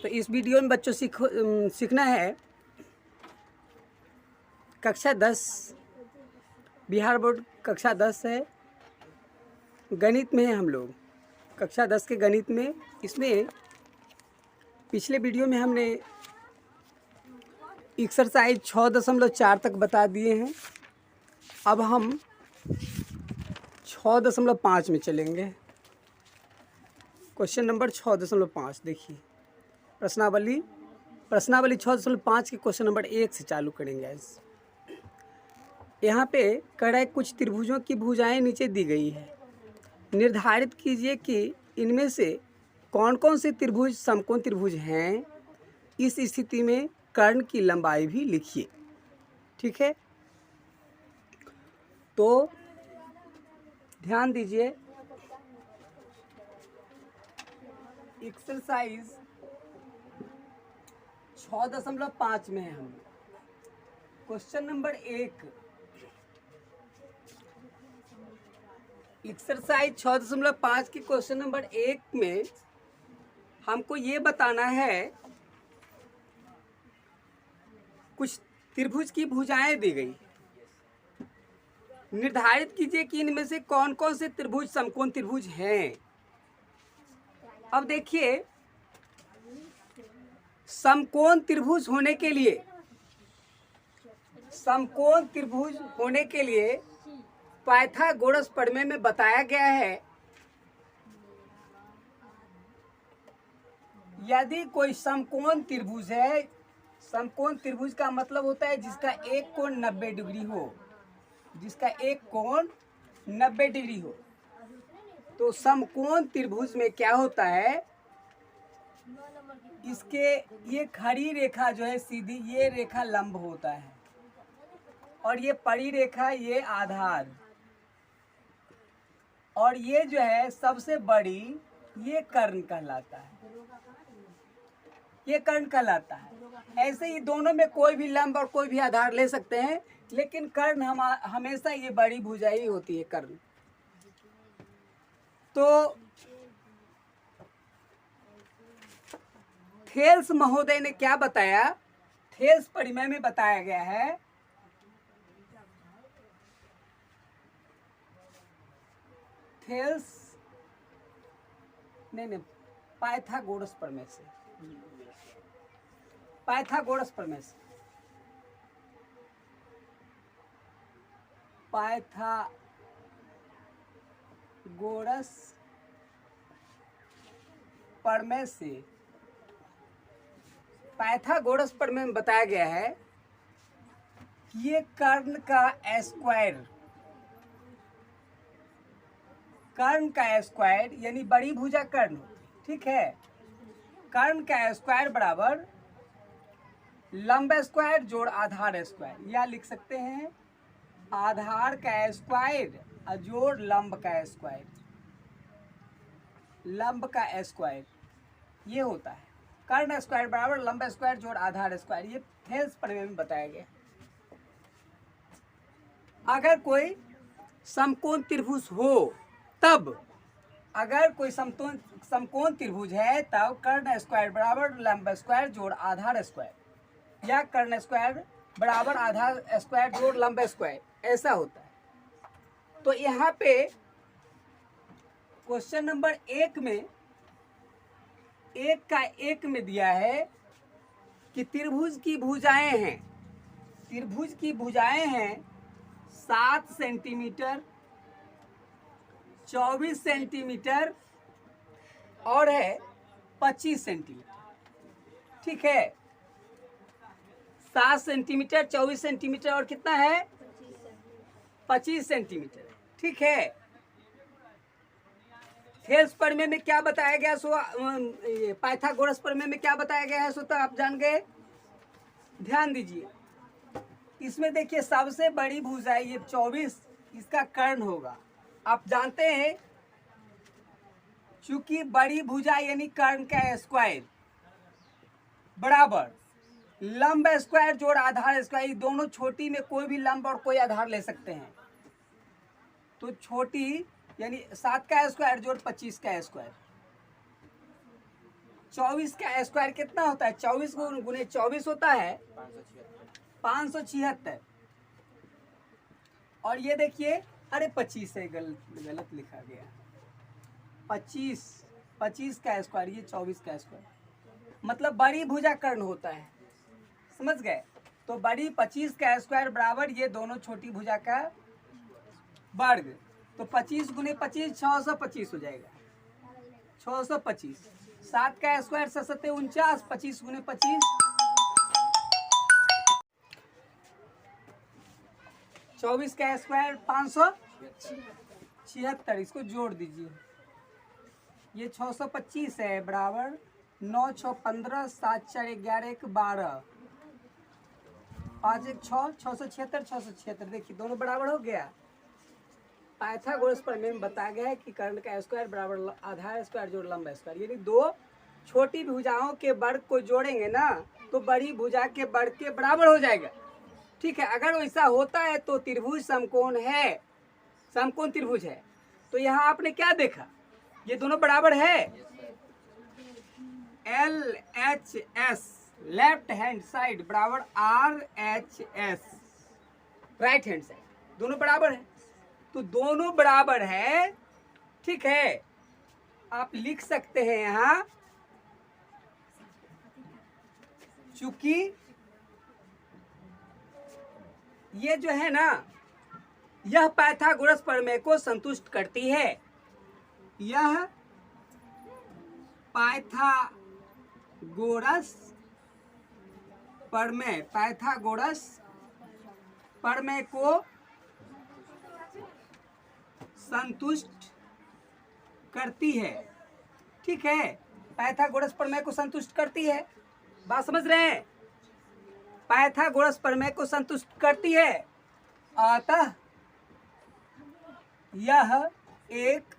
तो इस वीडियो में बच्चों सीखना है कक्षा 10 बिहार बोर्ड कक्षा 10 है, गणित में है हम लोग कक्षा 10 के गणित में। इसमें पिछले वीडियो में हमने एक्सरसाइज 6.4 तक बता दिए हैं। अब हम 6.5 में चलेंगे। क्वेश्चन नंबर 6.5 देखिए, प्रश्नावली 6.5 के क्वेश्चन नंबर 1 से चालू करेंगे। आज यहाँ पे कह रहा है कुछ त्रिभुजों की भुजाएं नीचे दी गई है, निर्धारित कीजिए कि इनमें से कौन कौन से त्रिभुज समकोण त्रिभुज हैं। इस स्थिति में कर्ण की लंबाई भी लिखिए। ठीक है, तो ध्यान दीजिए, एक्सरसाइज 6.5 में है हम। क्वेश्चन नंबर 1, एक्सरसाइज 6.5 के क्वेश्चन नंबर 1 में हमको ये बताना है कुछ त्रिभुज की भुजाएं दी गई, निर्धारित कीजिए कि इनमें से कौन कौन से त्रिभुज समकोण त्रिभुज हैं। अब देखिए, समकोण त्रिभुज होने के लिए पाइथागोरस प्रमेय में बताया गया है, यदि कोई समकोण त्रिभुज है, समकोण त्रिभुज का मतलब होता है जिसका एक कोण 90 डिग्री हो, जिसका एक कोण 90 डिग्री हो। तो समकोण त्रिभुज में क्या होता है, इसके ये खड़ी रेखा जो है सीधी, ये रेखा लंब होता है, और ये परी रेखा ये आधार, और ये जो है सबसे बड़ी ये कर्ण कहलाता है, ये कर्ण कहलाता है। ऐसे ही दोनों में कोई भी लंब और कोई भी आधार ले सकते हैं, लेकिन कर्ण हमेशा ये बड़ी भुजा ही होती है, कर्ण। तो थेल्स महोदय ने क्या बताया, थेल्स प्रमेय में बताया गया है पाइथागोरस प्रमेय से, पाइथागोरस प्रमेय से, पाइथागोरस प्रमेय से, पाइथागोरस प्रमेय में बताया गया है कि ये कर्ण का स्क्वायर यानी बड़ी भुजा कर्ण, ठीक है। कर्ण का स्क्वायर बराबर लंब स्क्वायर जोड़ आधार स्क्वायर, या लिख सकते हैं आधार का स्क्वायर जोड़ लंब का स्क्वायर, लंब का स्क्वायर ये होता है। कर्ण स्क्वायर बराबर लंब स्क्वायर जोड़ आधार स्क्वायर, ये थेल्स प्रमेय में बताया गया। अगर कोई समकोण त्रिभुज हो तब, अगर कोई समकोण त्रिभुज है तब कर्ण स्क्वायर बराबर लंब स्क्वायर जोड़ आधार स्क्वायर, या कर्ण स्क्वायर बराबर आधार स्क्वायर जोड़ लंब स्क्वायर, ऐसा होता है। तो यहाँ पे क्वेश्चन नंबर 1 में 1 में दिया है कि त्रिभुज की भुजाएं हैं 7 सेंटीमीटर, 24 सेंटीमीटर और है 25 सेंटीमीटर, ठीक है। 7 सेंटीमीटर, 24 सेंटीमीटर और कितना है 25 सेंटीमीटर, ठीक है। थेल्स प्रमेय में क्या बताया गया, सो पाइथागोरस प्रमेय में क्या बताया गया है, सो तो आप जान गए। ध्यान दीजिए, इसमें देखिए सबसे बड़ी भुजा ये 24, इसका कर्ण होगा। आप जानते हैं चूंकि बड़ी भुजा यानी कर्ण का स्क्वायर बराबर लंब स्क्वायर जोड़ आधार स्क्वायर, दोनों छोटी में कोई भी लंब और कोई आधार ले सकते हैं। तो छोटी यानी 7 का स्क्वायर जोड़ 25 का स्क्वायर, 24 का स्क्वायर कितना होता है? 24 गुने 24 होता है 576। और ये देखिए, अरे 25 है, गलत लिखा गया। 25 का स्क्वायर, ये 24 का स्क्वायर, मतलब बड़ी भुजा कर्ण होता है, समझ गए? तो बड़ी 25 का स्क्वायर बराबर ये दोनों छोटी भुजा का वर्ग। तो 25 गुने 25 625 हो जाएगा, 625। 7 का स्क्वायर 7 49, 25 गुने 25 24 का स्क्वायर 576, इसको जोड़ दीजिए। ये 625 है बराबर 9 6 15 7 4 11 1 12 5 1 6 676 676। देखिए दोनों बराबर हो गया। पाइथागोरस प्रमेय में बताया गया है कि कर्ण का स्क्वायर बराबर आधार स्क्वायर जोड़ लंब स्क्वायर, यानी दो छोटी भुजाओं के वर्ग को जोड़ेंगे ना तो बड़ी भुजा के वर्ग के बराबर हो जाएगा। ठीक है, अगर वैसा होता है तो त्रिभुज समकोण है, समकोण त्रिभुज है। तो यहाँ आपने क्या देखा, ये दोनों बराबर है। LHS लेफ्ट हैंड साइड बराबर RHS राइट हैंड साइड, दोनों बराबर है। तो दोनों बराबर है, ठीक है। आप लिख सकते हैं यहाँ, चूंकि ये जो है ना, यह पाइथागोरस प्रमेय को संतुष्ट करती है। यह पाइथागोरस प्रमेय को संतुष्ट करती है, ठीक है। पाइथागोरस प्रमेय को संतुष्ट करती है, बात समझ रहे हैं? पाइथागोरस प्रमेय को संतुष्ट करती है, अतः यह एक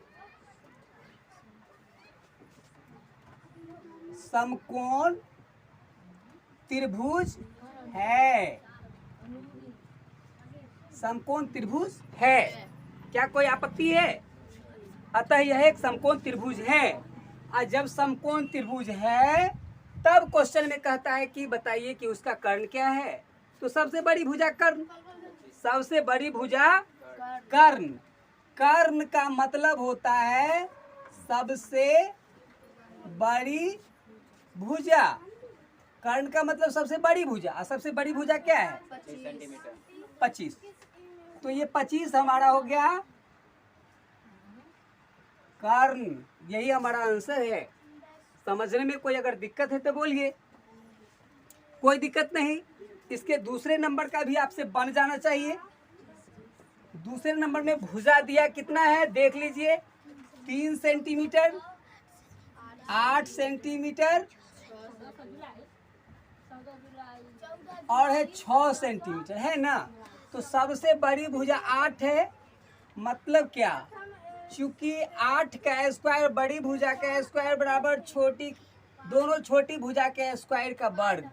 समकोण त्रिभुज है। समकोण त्रिभुज है, क्या कोई आपत्ति है? अतः यह एक समकोण त्रिभुज है। और जब समकोण त्रिभुज है तब क्वेश्चन में कहता है कि बताइए कि उसका कर्ण क्या है। तो सबसे बड़ी भुजा कर्ण, सबसे बड़ी भुजा कर्ण। कर्ण का मतलब होता है सबसे बड़ी भुजा। कर्ण का मतलब सबसे बड़ी भुजा, और सबसे बड़ी भुजा क्या है? 25। तो ये 25 हमारा हो गया कर्ण, यही हमारा आंसर है। समझने में कोई अगर दिक्कत है तो बोलिए, कोई दिक्कत नहीं। इसके दूसरे नंबर का भी आपसे बन जाना चाहिए। दूसरे नंबर में भुजा दिया कितना है देख लीजिए, 3 सेंटीमीटर, 8 सेंटीमीटर और है 6 सेंटीमीटर, है ना। तो सबसे बड़ी भुजा 8 है, मतलब क्या, चूंकि 8 का स्क्वायर बड़ी भुजा का स्क्वायर बराबर छोटी, दोनों छोटी भुजा के स्क्वायर का वर्ग,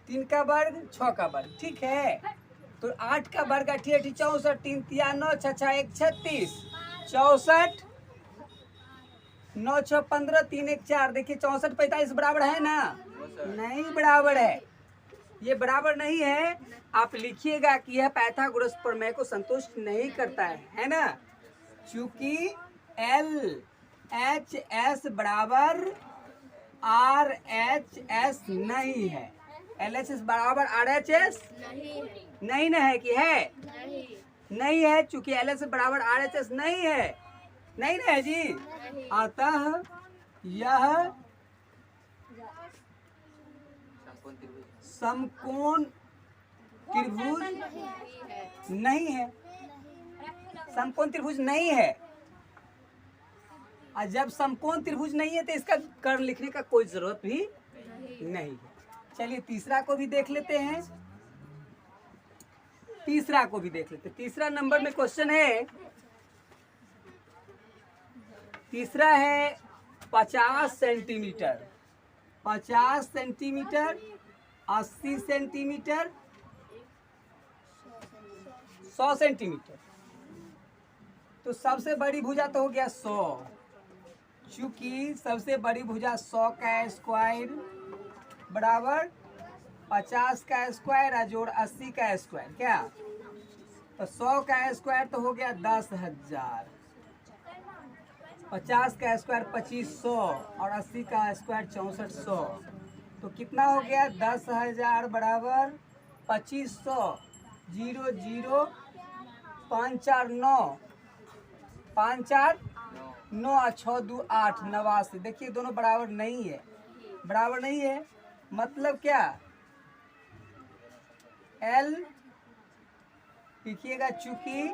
3 का वर्ग 6 का वर्ग, ठीक है। तो 8 का वर्ग 8 8 64, 3 3 9 6 6 1 36, 64 9 6 15 3 1 4। देखिए 64 45 बराबर है ना? नहीं बराबर है, ये बराबर नहीं है। आप लिखिएगा कि यह पाइथागोरस प्रमेय को संतुष्ट नहीं करता है ना, क्योंकि LHS बराबर RHS नहीं है। LHS बराबर RHS नहीं है कि है? नहीं है, चूंकि LHS बराबर RHS नहीं है, नहीं है जी। अतः यह समकोण त्रिभुज नहीं है, समकोण त्रिभुज नहीं है। और जब समकोण त्रिभुज नहीं है तो इसका कर्ण लिखने का कोई जरूरत भी नहीं है। चलिए तीसरा को भी देख लेते हैं, तीसरा को भी देख लेते हैं। तीसरा नंबर में क्वेश्चन है, तीसरा है 50 सेंटीमीटर, 50 सेंटीमीटर, 80 सेंटीमीटर, 100 सेंटीमीटर। तो सबसे बड़ी भुजा तो हो गया 100, चूंकि सबसे बड़ी भुजा 100 का स्क्वायर बराबर 50 का स्क्वायर और जोड़ 80 का स्क्वायर, क्या तो 100 का स्क्वायर तो हो गया 10,000, 50 का स्क्वायर 2500 और 80 का स्क्वायर 6400, तो कितना हो गया 10,000 बराबर 2500, 0 0 5 4 9 5 4 9 और 6 2 8 89। देखिए दोनों बराबर नहीं है, बराबर नहीं है मतलब क्या L लिखिएगा, चूंकि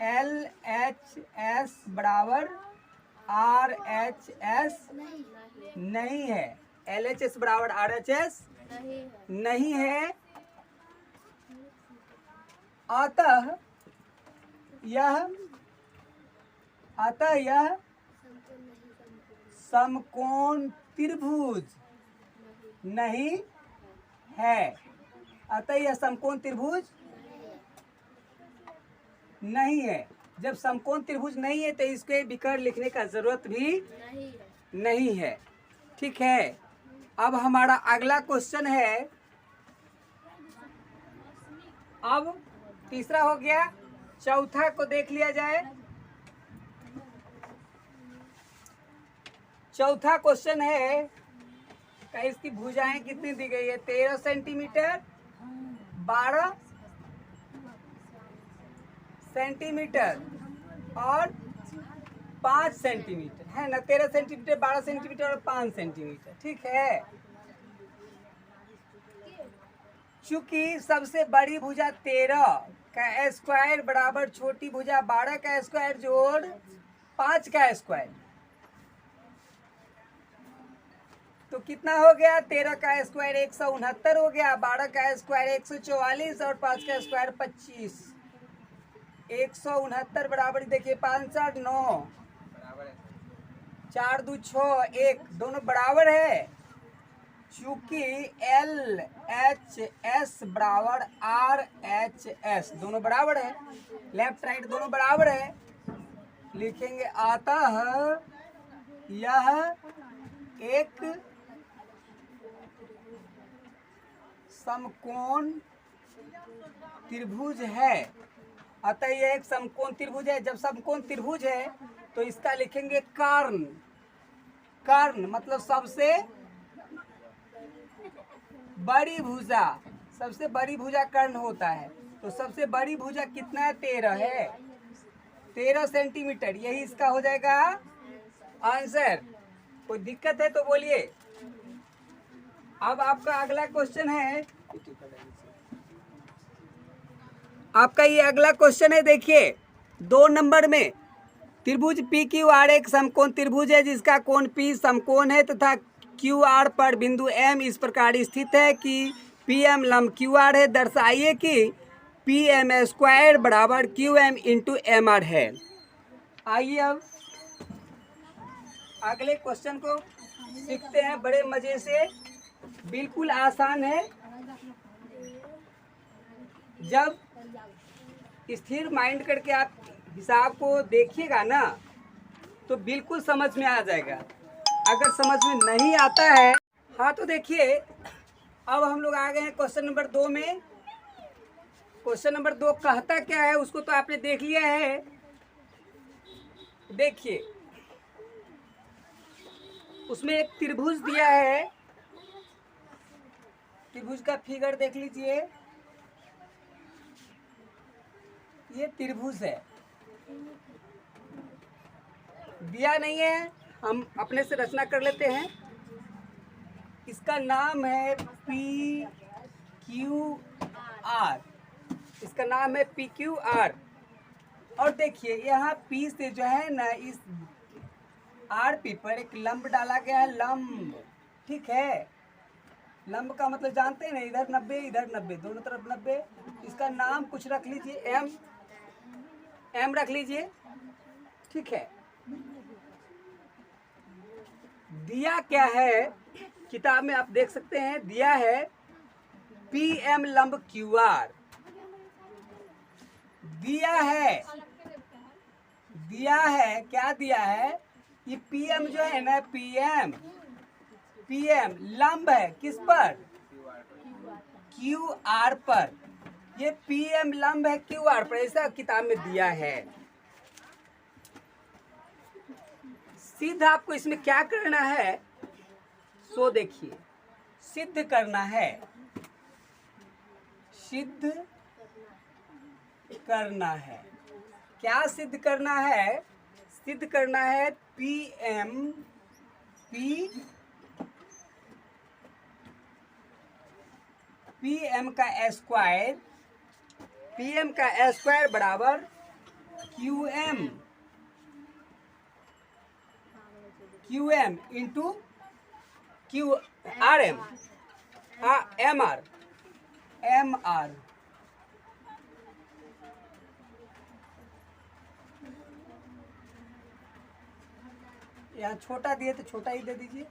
LHS बराबर RHS नहीं है, LHS बराबर RHS नहीं है, अतः यह समकोण त्रिभुज नहीं है, अतः यह समकोण त्रिभुज नहीं है। जब समकोण त्रिभुज नहीं है तो इसके विकर्ण लिखने का जरूरत भी नहीं है। ठीक है, अब हमारा अगला क्वेश्चन है, अब तीसरा हो गया, चौथा को देख लिया जाए। चौथा क्वेश्चन है का इसकी भुजाएं कितनी दी गई है, 13 सेंटीमीटर, 12 सेंटीमीटर और 5 सेंटीमीटर है ना, 13 सेंटीमीटर, 12 सेंटीमीटर और 5 सेंटीमीटर। ठीक है, चूंकि सबसे बड़ी भुजा 13 का स्क्वायर बराबर छोटी भुजा 12 का स्क्वायर जोड़ 5 का स्क्वायर, तो कितना हो गया 13 का स्क्वायर 169 हो गया, 12 का स्क्वायर 144 और 5 का स्क्वायर 25, 169 बराबर देखिए 5 4 9 4 2 6 1 दोनों बराबर है। चूंकि LHS बराबर RHS दोनों बराबर है, लेफ्ट राइट दोनों बराबर है, लिखेंगे अतः यह एक समकोण त्रिभुज है, अतः यह एक समकोण त्रिभुज है। जब समकोण त्रिभुज है तो इसका लिखेंगे कर्ण, कर्ण मतलब सबसे बड़ी भुजा, सबसे बड़ी भुजा कर्ण होता है, तो सबसे बड़ी भुजा कितना है 13 है, 13 सेंटीमीटर, यही इसका हो जाएगा आंसर। कोई दिक्कत है तो बोलिए। अब आपका अगला क्वेश्चन है, आपका ये अगला क्वेश्चन है, देखिए 2 नंबर में त्रिभुज PQR एक समकोण त्रिभुज है जिसका कोण P समकोण है तथा QR पर बिंदु M इस प्रकार स्थित है कि PM लंब QR है। दर्शाइए कि PM स्क्वायर बराबर QM इंटू MR है। आइए अब अगले क्वेश्चन को सीखते हैं बड़े मजे से, बिल्कुल आसान है। जब स्थिर माइंड करके आप हिसाब को देखिएगा ना तो बिल्कुल समझ में आ जाएगा। अगर समझ में नहीं आता है, हाँ तो देखिए अब हम लोग आ गए हैं क्वेश्चन नंबर 2 में। क्वेश्चन नंबर 2 कहता क्या है उसको तो आपने देख लिया है। देखिए उसमें एक त्रिभुज दिया है, त्रिभुज का फिगर देख लीजिए, ये त्रिभुज है, दिया नहीं है, हम अपने से रचना कर लेते हैं। इसका नाम है PQR, इसका नाम है PQR। और देखिए यहाँ P से जो है ना इस RP पर एक लंब डाला गया है, लंब। ठीक है, लंब का मतलब जानते हैं ना, इधर 90 इधर 90, दोनों तरफ 90। इसका नाम कुछ रख लीजिए, M रख लीजिए। ठीक है, दिया क्या है किताब में आप देख सकते हैं, दिया है PM लंब QR, दिया है क्या दिया है ये पीएम जो है ना, पीएम लंब है किस पर? क्यू आर पर। ये पीएम लंब है क्यू आर पर, ऐसा किताब में दिया है। सीधा आपको इसमें क्या करना है, सो देखिए, सिद्ध करना है, सिद्ध करना है। क्या सिद्ध करना है? सिद्ध करना है पीएम का स्क्वायर बराबर क्यूएम इंटू एम आर। यहाँ छोटा दिए तो छोटा ही दे दीजिए,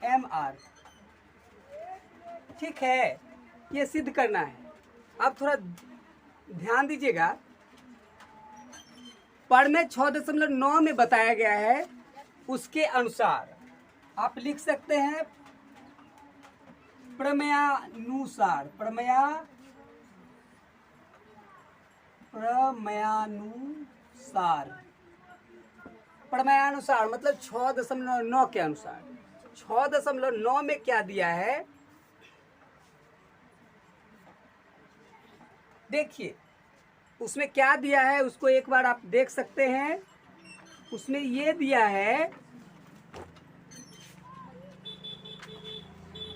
एम आर। ठीक है, ये सिद्ध करना है। अब थोड़ा ध्यान दीजिएगा, प्रमेय 6.9 में बताया गया है, उसके अनुसार आप लिख सकते हैं प्रमेयानुसार मतलब 6.9 के अनुसार। 6.9 में क्या दिया है देखिए, उसमें क्या दिया है उसको एक बार आप देख सकते हैं। उसमें ये दिया है,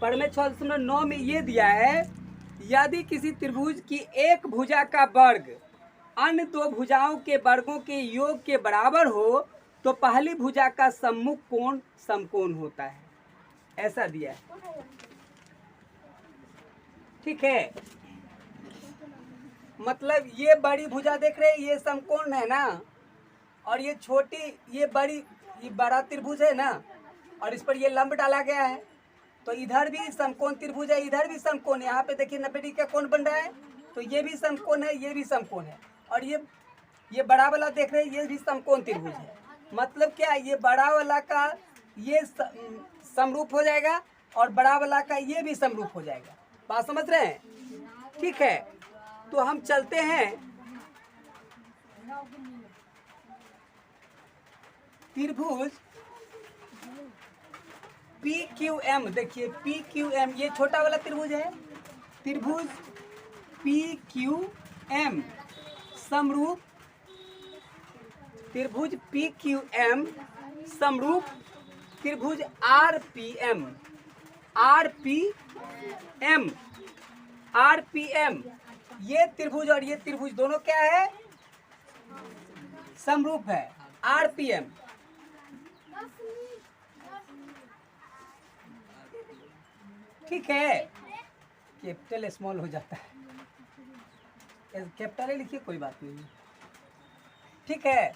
प्रमेय 6.9 में ये दिया है, यदि किसी त्रिभुज की एक भुजा का वर्ग अन्य दो भुजाओं के वर्गों के योग के बराबर हो तो पहली भुजा का सम्मुख कोण समकोण होता है, ऐसा दिया है। ये मतलब ये बड़ी भुजा देख रहे हैं, ये समकोण है ना, और ये छोटी ये बड़ा त्रिभुज है ना, और इस पर ये लंब डाला गया है, तो इधर भी समकोण त्रिभुज है, इधर भी समकोण है। यहाँ पे देखिए 90 डिग्री का कोण बन रहा है, तो ये भी समकोण है, ये भी समकोण है, और ये बड़ा वाला देख रहे हैं, ये भी समकोण त्रिभुज है। मतलब क्या, ये बड़ा वाला का ये समरूप हो जाएगा और बड़ा वाला का ये भी समरूप हो जाएगा। बात समझ रहे हैं? ठीक है, तो हम चलते हैं त्रिभुज PQM। देखिए PQM ये छोटा वाला त्रिभुज है, त्रिभुज PQM समरूप, त्रिभुज PQM समरूप त्रिभुज RPM। ये त्रिभुज और ये त्रिभुज दोनों क्या है? समरूप है, RPM। ठीक है, कैपिटल स्मॉल हो जाता है, कैपिटल ही लिखिए, कोई बात नहीं। ठीक है,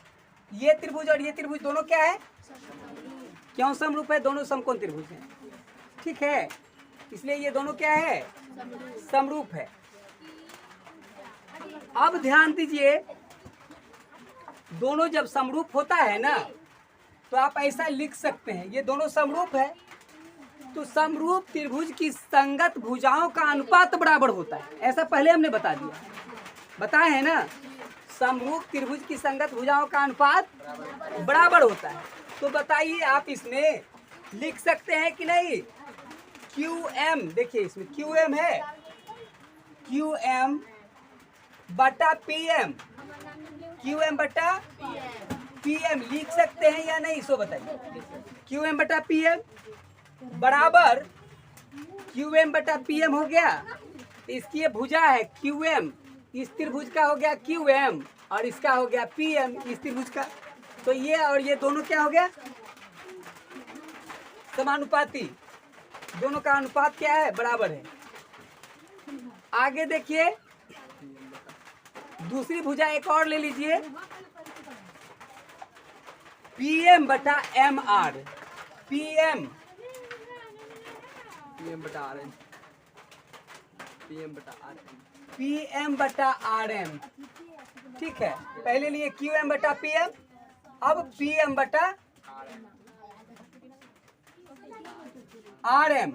ये त्रिभुज और ये त्रिभुज दोनों क्या है? क्यों समरूप है? दोनों समकोण त्रिभुज हैं। ठीक है, इसलिए ये दोनों क्या है? समरूप है। अब ध्यान दीजिए, दोनों जब समरूप होता है ना, तो आप ऐसा लिख सकते हैं, ये दोनों समरूप है, तो समरूप त्रिभुज की संगत भुजाओं का अनुपात बराबर होता है। ऐसा पहले हमने बता दिया, बताए हैं ना, समरूप त्रिभुज की संगत भुजाओं का अनुपात बराबर होता है। तो बताइए, आप इसमें लिख सकते हैं कि नहीं? QM, देखिए इसमें QM है, QM बटा PM, QM बटा PM लिख सकते हैं या नहीं, सो बताइए। QM बटा PM बराबर QM बटा PM हो गया। इसकी ये भुजा है QM, इस त्रिभुज का हो गया QM और इसका हो गया PM इस त्रिभुज का। तो ये और ये दोनों क्या हो गया? समानुपाती, दोनों का अनुपात क्या है? बराबर है। आगे देखिए, दूसरी भुजा एक और ले लीजिए, PM बटा MR, PM बटा RM, PM बटा RM। ठीक है, पहले लिए QM बटा PM, अब PM बटा आर एम,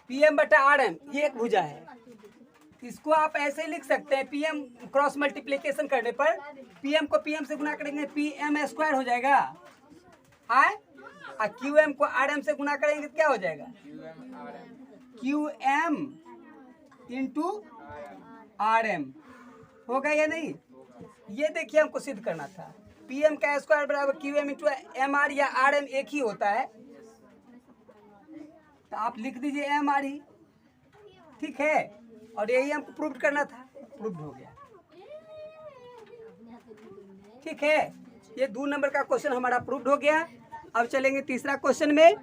पी एम बटा आर एम, ये एक भुजा है। इसको आप ऐसे लिख सकते हैं, पी एम क्रॉस मल्टीप्लीकेशन करने पर पी एम को पी एम से गुना करेंगे पी एम स्क्वायर हो जाएगा, है। और क्यू एम को आर एम से गुना करेंगे तो क्या हो जाएगा, Q M into R M. होगा या नहीं? ये देखिए हमको सिद्ध करना था, पी एम का स्क्वायर बराबर Q M into M R, या आर एम एक ही होता है, तो आप लिख दीजिए एम आर ही, ठीक है। और यही हमको प्रूव करना था, प्रूव हो गया, ठीक है। ये 2 नंबर का क्वेश्चन हमारा प्रूव हो गया। अब चलेंगे तीसरा क्वेश्चन में।